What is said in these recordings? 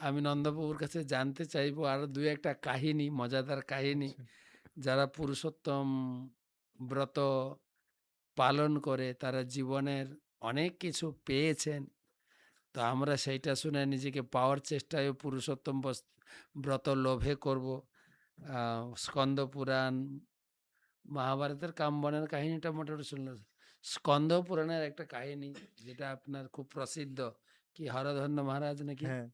আমি নন্দবাবুর কাছে জানতে চাইবো আরো ২-১ টা কাহিনী, মজাদার কাহিনী। আচ্ছা। যারা পুরুষোত্তম ব্রত পালন করে তারা জীবনের অনেক কিছু পেয়েছেন। তো আমরা সেইটা শুনে নিজেকে পাওয়ার চেষ্টায়ও পুরুষোত্তম ব্রত লোভে করব। আ স্কন্দ পুরাণ, মহাভারতের কামবনের কাহিনীটা মোটামুটি শুনলাম। স্কন্দ পুরাণের একটা কাহিনী যেটা আপনার খুব প্রসিদ্ধ। কি হরধন্য মহারাজ নাকি? হ্যাঁ।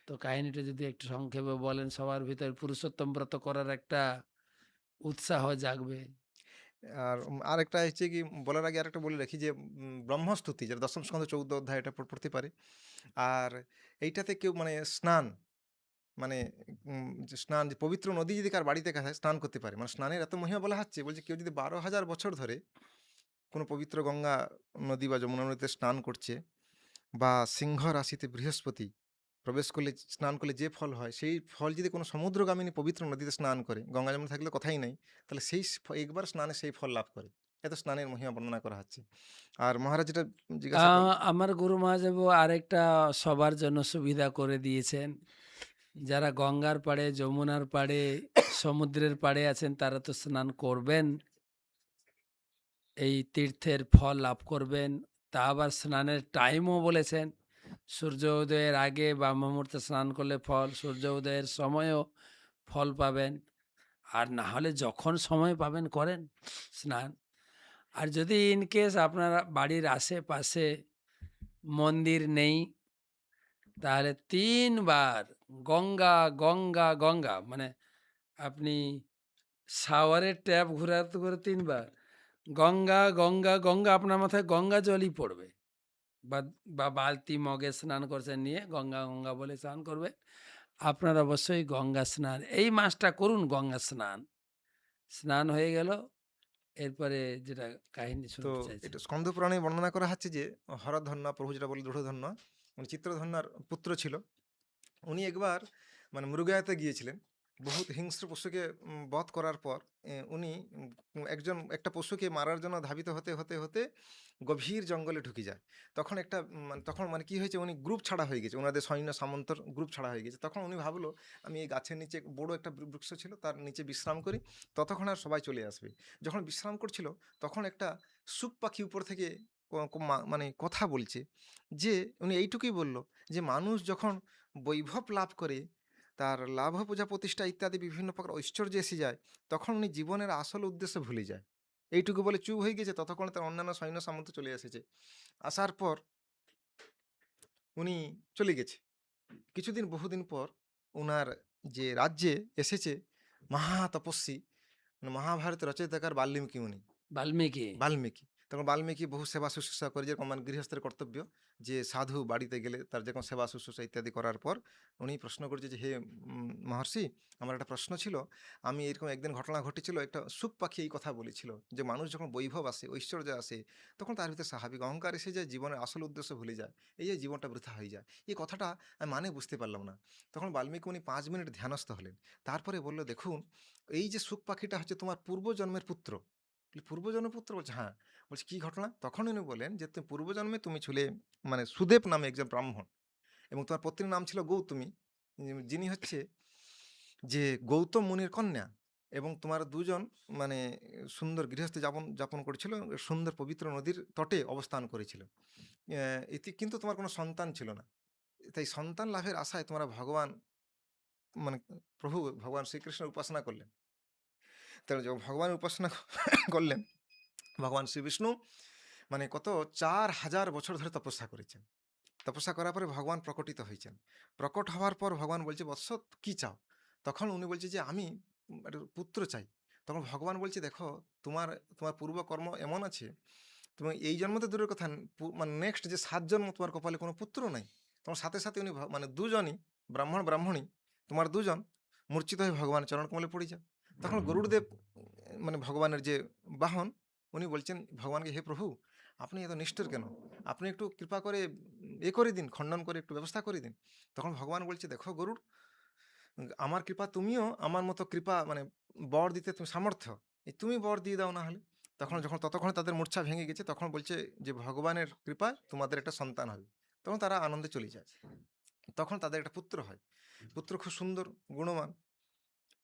তো কাহিনীটা যদি একটু সংক্ষেপে বলেন সবার ভিতরে পুরুষোত্তম ব্রত করার একটা উৎসাহ জাগবে। আর আরেকটা হচ্ছে কি, বলার আগে আরেকটা বলে রাখি যে ব্রহ্মস্তুতি যেটা ১০ম স্কন্ধ ১৪ অধ্যায়, এটা পড়তে পারে। আর এইটাতে কেউ মানে স্নান, মানে যে স্নান, যে পবিত্র নদী যদি কার বাড়িতে থাকে স্নান করতে পারে। মানে স্নানের এত মহিমা বলা হচ্ছে, বলছে কেউ যদি ১২,০০০ বছর ধরে কোনো পবিত্র গঙ্গা নদী বা যমুনা নদীতে স্নান করছে, বা সিংহ রাশিতে বৃহস্পতি প্রবেশ করলে, স্নান করলে যে ফল হয়, সেই ফল যদি কোনো সমুদ্রগামিনী পবিত্র নদীতে স্নান করে, গঙ্গা যমুনা থাকলে কথাই নাই, তাহলে সেই একবার স্নানে সেই ফল লাভ করে। এত স্নানের মহিমা বর্ণনা করা হচ্ছে। আর মহারাজ যেটা আ জিজ্ঞাসা করলেন। আমার গুরু মহাদেবও আরেকটা সবার জন্য সুবিধা করে দিয়েছেন। যারা গঙ্গার পাড়ে, যমুনার পাড়ে, সমুদ্রের পাড়ে আছেন তারা তো স্নান করবেন। এই তীর্থের ফল লাভ করবেন। তা আবার স্নানের টাইমও বলেছেন। সূর্য উদয়ের আগে ব্রাহ্ম মুহূর্তে স্নান করলে ফল, সূর্য উদয়ের সময়ও ফল পাবেন। আর না হলে যখন সময় পাবেন করেন স্নান। আর যদি ইন কেস আপনার বাড়ির আশেপাশে মন্দির নেই, তাহলে ৩ বার গঙ্গা, গঙ্গা, গঙ্গা মানে আপনি শাওয়ারের ট্যাপ ঘুরাতে করে ৩ বার গঙ্গা, গঙ্গা, গঙ্গা আপনার মাথায় গঙ্গা জলই পড়বে। বা বা বালতি মগে স্নান করছেন নিয়ে গঙ্গা, গঙ্গা বলে স্নান করবেন। আপনার অবশ্যই গঙ্গা স্নান এই মাসটা করুন গঙ্গা স্নান। স্নান হয়ে গেল, এরপরে যেটা কাহিনী তো শুনতে চাইছেন। এটা স্কন্দ পুরাণে বর্ণনা করা হচ্ছে যে হরধন্বা, প্রভু যেটা বলে দৃঢ়ধন্বা, মানে চিত্রধন্যার পুত্র ছিল। উনি একবার মানে মৃগয়াতে গিয়েছিলেন। বহুত হিংস্র পশুকে বধ করার পর উনি একটা পশুকে মারার জন্য ধাবিত হতে, হতে, হতে গভীর জঙ্গলে ঢুকে যায়। তখন একটা তখন মানে কি হয়েছে, উনি গ্রুপ ছাড়া হয়ে গেছে। উনাদের সৈন্য সামন্তর গ্রুপ ছাড়া হয়ে গেছে। তখন উনি ভাবলো, আমি এই গাছের নিচে, বড় একটা বৃক্ষ ছিল, তার নিচে বিশ্রাম করি। ততক্ষণ আর সবাই চলে আসবে। যখন বিশ্রাম করছিল, তখন একটা সুখ পাখি উপর থেকে ক ক মা মানে কথা বলছে। যে উনি এইটুকুই বলল যে, মানুষ যখন বৈভব লাভ করে, তার লাভ, পূজা, প্রতিষ্ঠা ইত্যাদি বিভিন্ন প্রকার ঐশ্বর্য এসে যায়, তখন উনি জীবনের আসল উদ্দেশ্য ভুলে যায়। এইটুকু বলে চুপ হয়ে গেছে, ততক্ষণে তার অন্যান্য সৈন্য সামন্ত চলে এসেছে। আসার পর উনি চলে গেছে। কিছুদিন, বহুদিন পর উনার যে রাজ্যে এসেছে মহা তপস্বী, মানে মহাভারতের রচয়িতাকার বাল্মীকি উনি। বাল্মীকি। বাল্মীকি। তখন বাল্মীকি বহু সেবা শুশ্রূষা করে, যেরকম মানে গৃহস্থের কর্তব্য, যে সাধু বাড়িতে গেলে তার যেরকম সেবা শুশ্রূষা ইত্যাদি করার পর উনি প্রশ্ন করছে যে, হে মহর্ষি, আমার একটা প্রশ্ন ছিল। আমি এরকম একদিন ঘটনা ঘটেছিল, একটা সুখ পাখি এই কথা বলেছিল যে, মানুষ যখন বৈভব আসে, ঐশ্বর্য আসে, তখন তার ভিতরে স্বাভাবিক অহংকার এসে যায়, জীবনের আসল উদ্দেশ্য ভুলে যায়, এই যে জীবনটা বৃথা হয়ে যায়। এই কথাটা আমি মানে বুঝতে পারলাম না। তখন বাল্মীকি উনি ৫ মিনিট ধ্যানস্থ হলেন। তারপরে বলল, দেখুন, এই যে সুখ পাখিটা হচ্ছে তোমার পূর্বজন্মের পুত্র। পূর্বজন্মের পুত্র? বলছে হ্যাঁ। বলছে কি ঘটনা? তখন উনি বলেন যে, তুমি পূর্বজন্মে তুমি ছিলে মানে সুদেব নামে একজন ব্রাহ্মণ, এবং তোমার পত্নীর নাম ছিল গৌতমী, যিনি হচ্ছে যে গৌতম মুনির কন্যা। এবং তোমার দুজন মানে সুন্দর গৃহস্থ যাপন যাপন করেছিল, সুন্দর পবিত্র নদীর তটে অবস্থান করেছিল। কিন্তু তোমার কোনো সন্তান ছিল না। তাই সন্তান লাভের আশায় তোমরা ভগবান, মানে প্রভু ভগবান শ্রীকৃষ্ণের উপাসনা করলেন। তাহলে যখন ভগবানের উপাসনা করলেন, ভগবান শ্রীবিষ্ণু মানে কত ৪,০০০ বছর ধরে তপস্যা করেছেন। তপস্যা করার পরে ভগবান প্রকটিত হয়েছেন। প্রকট হওয়ার পর ভগবান বলছে, বৎস কি চাও? তখন উনি বলছে যে, আমি একটা পুত্র চাই। তখন ভগবান বলছে, দেখো, তোমার তোমার পূর্বকর্ম এমন আছে, তুমি এই জন্ম তো দূরের কথা, মানে নেক্সট যে ৭ জন্ম তোমার কপালে কোনো পুত্র নাই। তোমার সাথে, সাথে উনি মানে দুজনই ব্রাহ্মণ, ব্রাহ্মণী, তোমার দুজন মূর্ছিত হয়ে ভগবানের চরণকমলে পড়ে যাও। তখন গরুড়দেব মানে ভগবানের যে বাহন, উনি বলছেন ভগবানকে, হে প্রভু, আপনি এত নিষ্ঠুর কেন? আপনি একটু কৃপা করে করে দিন, খণ্ডন করে একটু ব্যবস্থা করে দিন। তখন ভগবান বলছে, দেখো গরুড়, আমার কৃপা তুমিও আমার মতো কৃপা মানে বর দিতে তুমি সামর্থ্য। তুমি বর দিয়ে দাও না হলে। যখন ততক্ষণে তাদের মূর্ছা ভেঙে গেছে, তখন বলছে যে, ভগবানের কৃপায় তোমাদের একটা সন্তান হবে। তখন তারা আনন্দে চলে যায়। তখন তাদের একটা পুত্র হয়। পুত্র খুব সুন্দর, গুণবান।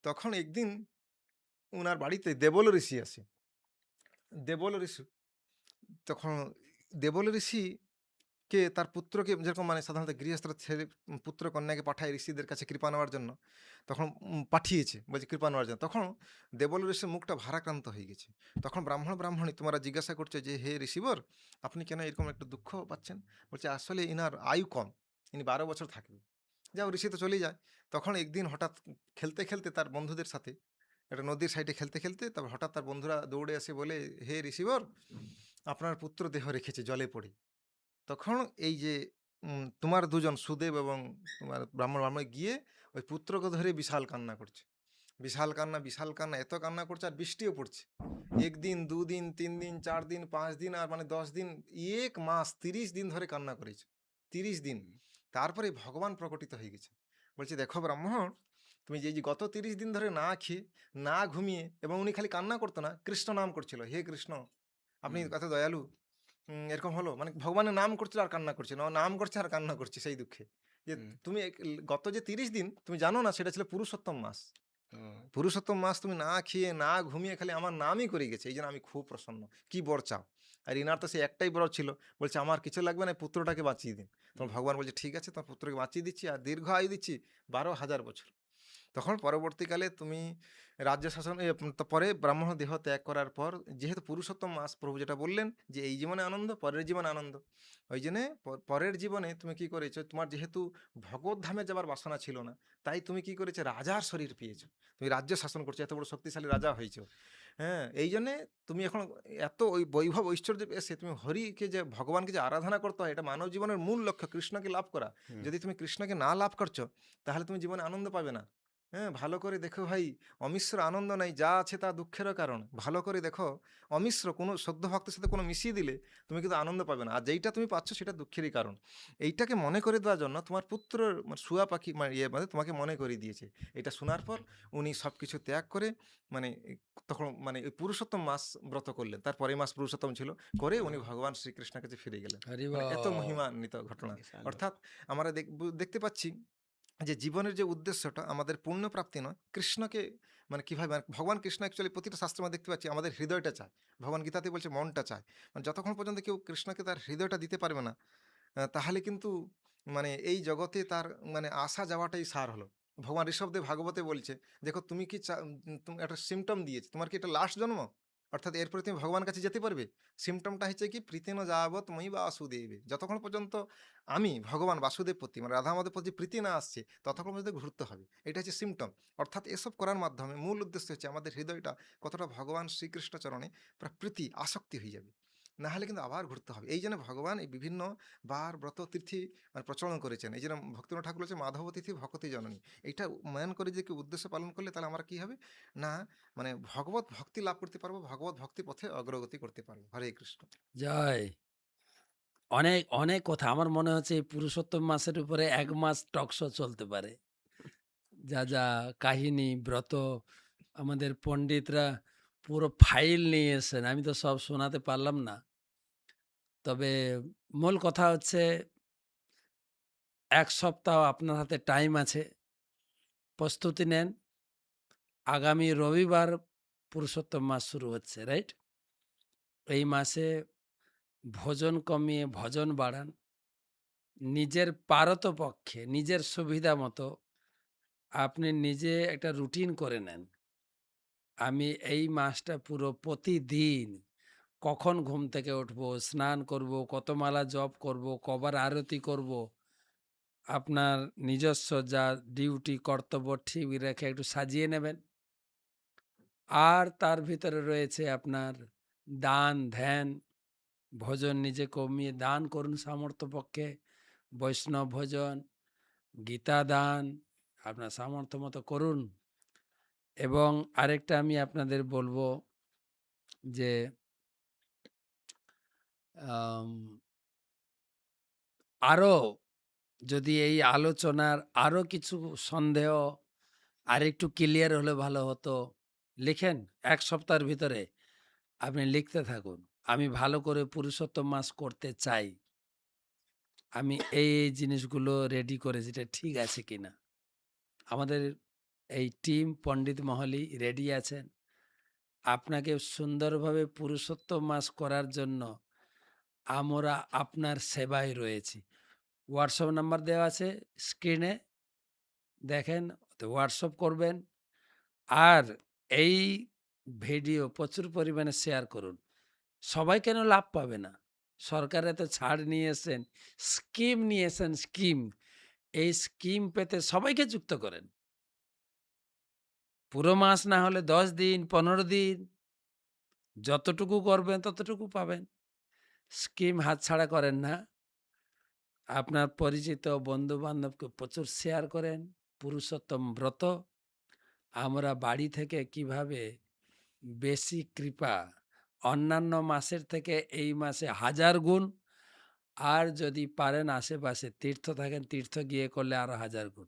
তখন একদিন উনার বাড়িতে দেবল ঋষি আসে। দেবল ঋষি তখন দেবল ঋষিকে তার পুত্রকে যেরকম মানে সাধারণত গৃহস্থরা ছেলে পুত্র কন্যাকে পাঠায় ঋষিদের কাছে কৃপা নেওয়ার জন্য। তখন পাঠিয়েছে বলছে কৃপা নেওয়ার জন্য। তখন দেবল ঋষির মুখটা ভারাক্রান্ত হয়ে গেছে। তখন ব্রাহ্মণ-ব্রাহ্মণী তোমরা জিজ্ঞাসা করছে যে, "হে ঋষিবর, আপনি কেন এরকম একটু দুঃখ পাচ্ছেন?" বলছে, "আসলে ইনার আয়ু কম। ইনি ১২ বছর থাকবে।" যাও ঋষি তো চলেই যায়। তখন একদিন হঠাৎ খেলতে, খেলতে তার বন্ধুদের সাথে একটা নদীর সাইডে খেলতে, খেলতে তারপর হঠাৎ তার বন্ধুরা দৌড়ে এসে বলে, "হে ঋষিবর, আপনার পুত্র দেহ রেখেছে জলে পড়ে।" তখন এই যে তোমার ২ জন সুদেব এবং তোমার ব্রাহ্মণ গিয়ে ওই পুত্রকে ধরে বিশাল কান্না করছে। বিশাল কান্না, এত কান্না করছে আর বৃষ্টিও পড়ছে। ১ দিন, ২ দিন, ৩ দিন, ৪ দিন, ৫ দিন আর মানে ১০ দিন, ১ মাস ৩০ দিন ধরে কান্না করেছে। ৩০ দিন। তারপরে ভগবান প্রকটিত হয়ে গেছে। বলছে, "দেখো ব্রাহ্মণ, তুমি যে গত ৩০ দিন ধরে না খেয়ে, না ঘুমিয়ে এবং উনি খালি কান্না করতো না, কৃষ্ণ নাম করছিল। হে কৃষ্ণ, আপনি হুম, কত দয়ালু।" এরকম হলো। মানে ভগবানের নাম করছিল আর কান্না করছে। নাম করছে আর কান্না করছে সেই দুঃখে। যে হুম, তুমি গত যে ৩০ দিন তুমি জানো না সেটা ছিল পুরুষোত্তম মাস। ও, পুরুষোত্তম মাস তুমি না খেয়ে, না ঘুমিয়ে খালি আমার নামই করে গেছে। এইজন্য আমি খুব প্রসন্ন। কি বর চাও? আর ইনার তো সেই একটাই বর ছিল। বলছে, "আমার কিছু লাগবে না, পুত্রটাকে বাঁচিয়ে দিন।" তখন হুম, ভগবান বলছে, "ঠিক আছে, তোমার পুত্রকে বাঁচিয়ে দিচ্ছি আর দীর্ঘ আয়ু দিচ্ছি ১২,০০০ বছর।" তখন পরবর্তীকালে তুমি রাজ্য শাসন তো পরে ব্রাহ্মণ দেহ ত্যাগ করার পর যেহেতু পুরুষোত্তম মাস প্রভু যেটা বললেন যে এই জীবনে আনন্দ পরের জীবনে আনন্দ, ওই জন্যে পরের জীবনে তুমি কি করেছো, তোমার যেহেতু ভগবত ধামে যাবার বাসনা ছিল না, তাই তুমি কি করেছো, রাজার শরীর পেয়েছো, তুমি রাজ্য শাসন করছো, এত বড় শক্তিশালী রাজা হয়েছো। হ্যাঁ, এই জন্যে তুমি এখন এত ওই বৈভব ঐশ্বর্য এসে তুমি হরিকে যে ভগবানকে যে আরাধনা করতে হয়, এটা মানব জীবনের মূল লক্ষ্য, কৃষ্ণকে লাভ করা। হুম, যদি তুমি কৃষ্ণকে না লাভ করছো, তাহলে তুমি জীবনে আনন্দ পাবে না। হ্যাঁ, ভালো করে দেখো ভাই, অমিশ্র আনন্দ নাই, যা আছে তা দুঃখেরও কারণ। ভালো করে দেখো, অমিশ্র কোনো সদ্য ভক্তের সাথে কোনো মিশিয়ে দিলে তুমি কিন্তু আনন্দ পাবে না। আর যেইটা তুমি পাচ্ছ সেটা দুঃখেরই কারণ। এইটাকে মনে করে দেওয়ার জন্য তোমার পুত্রর মানে শুয়া পাখি মানে মানে তোমাকে মনে করিয়ে দিয়েছে। এটা শোনার পর উনি সবকিছু ত্যাগ করে মানে তখন মানে ওই পুরুষোত্তম মাস ব্রত করলেন। তার পরের মাস পুরুষোত্তম ছিল। করে উনি ও, ভগবান শ্রীকৃষ্ণের কাছে ফিরে গেলেন। হরি মানে এত বল! মহিমান্বিত ঘটনা। বিশাল অর্থাৎ আমরা দেখতে পাচ্ছি যে জীবনের যে উদ্দেশ্যটা আমাদের পুণ্য প্রাপ্তি নয়, কৃষ্ণকে মানে কিভাবে মানে ভগবান কৃষ্ণ অ্যাকচুয়ালি প্রতিটা শাস্ত্রে আমরা দেখতে পাচ্ছি আমাদের হৃদয়টা চায়। ভগবান গীতাতে বলছে মনটা চায়। মানে যতক্ষণ পর্যন্ত কেউ কৃষ্ণকে তার হৃদয়টা দিতে পারবে না, তাহলে কিন্তু মানে এই জগতে তার মানে আসা যাওয়াটাই সার হলো। ভগবান ঋষভদেব ভাগবতে বলছে, "দেখো তুমি কি তুমি একটা সিম্পটম দিয়েছে। তোমার কি এটা লাস্ট জন্ম? অর্থাৎ এরপরে তুমি ভগবানের কাছে যেতে পারবে?" সিম্পটমটা হচ্ছে কি? "প্রীতিন যাবৎ ময়ি বাসুদেবে।" যতক্ষণ পর্যন্ত আমি ভগবান বাসুদেব প্রতি মানে রাধা আমাদের প্রতি প্রীতি না আসছে, ততক্ষণ পর্যন্ত ঘুরতে হবে। এটা হচ্ছে সিম্পটম। অর্থাৎ এসব করার মাধ্যমে মূল উদ্দেশ্য হচ্ছে আমাদের হৃদয়টা কতটা ভগবান শ্রীকৃষ্ণ চরণে প্রীতি, আসক্তি হয়ে যাবে। না হলে কিন্তু আবার ঘুরতে হবে। এইজন্য ভগবান এই বিভিন্ন বার, ব্রত, তিথি মানে প্রচলন করেছেন। এইজন্য ভক্তিনাথ ঠাকুর বলেছেন, "মাধব তিথি ভকতি জননী।" এইটা মেন করে যে কেউ উদ্দেশ্য পালন করলে তাহলে আমরা কি হবে? না মানে ভগবত ভক্তি লাভ করতে পারবো, ভগবত ভক্তি পথে অগ্রগতি করতে পারবো। হরে কৃষ্ণ। জয়। অনেক, অনেক কথা। আমার মনে হচ্ছে এই পুরুষোত্তম মাসের উপরে ১ মাস টক শো চলতে পারে। যা কাহিনী, ব্রত আমাদের পণ্ডিতরা পুরো ফাইল নিয়ে এসেছেন। আমি তো সব শোনাতে পারলাম না। তবে মূল কথা হচ্ছে ১ সপ্তাহ আপনার হাতে টাইম আছে। প্রস্তুতি নেন। আগামী রবিবার পুরুষোত্তম মাস শুরু হচ্ছে, রাইট? এই মাসে ভোজন কমিয়ে ভজন বাড়ান। নিজের পারতপক্ষে, নিজের সুবিধা মতো আপনি নিজে একটা রুটিন করে নেন। আমি এই মাসটা পুরো প্রতিদিন কখন ঘুম থেকে উঠবো, স্নান করব, কত মালা জপ করব, কবার আরতি করব, আপনার নিজস্ব যা ডিউটি, কর্তব্য ঠিক রেখে একটু সাজিয়ে নেবেন। আর তার ভিতরে রয়েছে আপনার দান, ধ্যান, ভোজন নিজে কমিয়ে দান করুন সামর্থ্য পক্ষে, বৈষ্ণব ভোজন, গীতা দান আপনার সামর্থ্য মতো করুন। এবং আরেকটা আমি আপনাদের বলব যে আম আরো যদি এই আলোচনার আরো কিছু সন্দেহ আরেকটু ক্লিয়ার হলে ভালো হতো। লিখেন ১ সপ্তাহের ভিতরে আপনি লিখতে থাকুন। আমি ভালো করে পুরুষোত্তম মাস করতে চাই। আমি এই জিনিসগুলো রেডি করেছি, এটা ঠিক আছে কিনা? আমাদের এই টিম পণ্ডিত মহলই রেডি আছেন। আপনাকে সুন্দরভাবে পুরুষোত্তম মাস করার জন্য আমরা আপনার সেবায় রয়েছি। হোয়াটসঅ্যাপ নাম্বার দেওয়া আছে স্ক্রিনে, দেখেন, তো হোয়াটসঅ্যাপ করবেন। আর এই ভিডিও প্রচুর পরিমাণে শেয়ার করুন। সবাই কেন লাভ পাবে না? সরকার এত ছাড় নিয়ে এসেছেন, স্কিম নিয়ে এসেছেন স্কিম। এই স্কিম পেতে সবাইকে যুক্ত করেন। পুরো মাস না হলে ১০ দিন, ১৫ দিন, যতটুকু করবেন ততটুকু পাবেন। স্কিম হাতছাড়া করেন না। আপনার পরিচিত বন্ধু-বান্ধবকে প্রচুর শেয়ার করেন। পুরুষোত্তম ব্রত, আমরা বাড়ি থেকে কিভাবে বেশি কৃপা, অন্যান্য মাসের থেকে এই মাসে ১০০০ গুণ, আর যদি পারেন আশেপাশে তীর্থ থাকেন, তীর্থ গিয়ে করলে আরো ১০০০ গুণ।